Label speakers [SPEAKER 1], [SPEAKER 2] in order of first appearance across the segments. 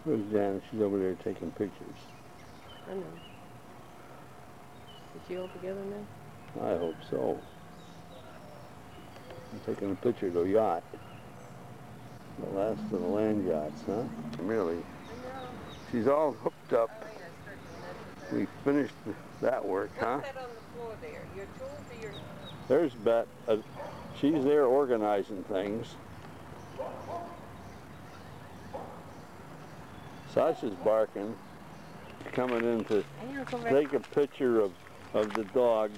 [SPEAKER 1] Where's Janis? She's over there taking pictures.
[SPEAKER 2] I know. Is she all together now?
[SPEAKER 1] I hope so. I'm taking a picture of the yacht. The last of the land yachts, huh? Really? She's all hooked up. We finished that work, huh?
[SPEAKER 2] What's that on the floor there? Your tools or your...
[SPEAKER 1] There's Bet. She's there organizing things. Sasha's barking, coming in to take a picture of the dog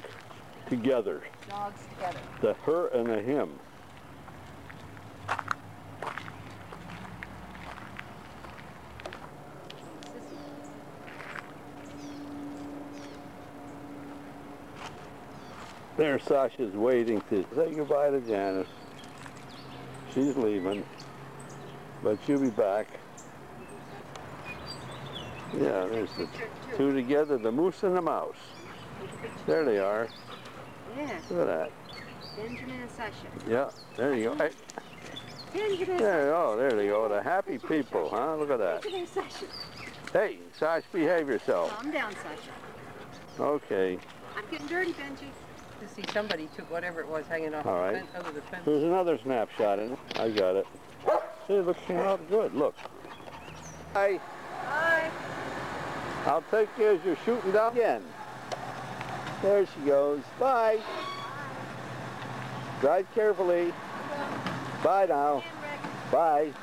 [SPEAKER 1] together.
[SPEAKER 2] Dogs together.
[SPEAKER 1] The her and the him. There Sasha's waiting to say goodbye to Janis. She's leaving, but she'll be back. Yeah, there's the two together, the moose and the mouse. There they are.
[SPEAKER 2] Yeah.
[SPEAKER 1] Look at that.
[SPEAKER 2] Benjamin and Sasha.
[SPEAKER 1] Yeah, there you go. Hey.
[SPEAKER 2] Benjamin.
[SPEAKER 1] There, oh, there they go. The happy people, huh? Look at that.
[SPEAKER 2] Benjamin and Sasha.
[SPEAKER 1] Hey, Sasha, behave yourself.
[SPEAKER 2] Calm down, Sasha.
[SPEAKER 1] Okay.
[SPEAKER 2] I'm getting dirty, Benji. To see somebody took whatever it was hanging off
[SPEAKER 1] All
[SPEAKER 2] the
[SPEAKER 1] right.
[SPEAKER 2] fence, over the fence.
[SPEAKER 1] There's another snapshot in it. I got it. See, it looks out good. Look. Hi.
[SPEAKER 2] Hi.
[SPEAKER 1] I'll take you as you're shooting down again. There she goes. Bye. Drive carefully. Bye now. Bye.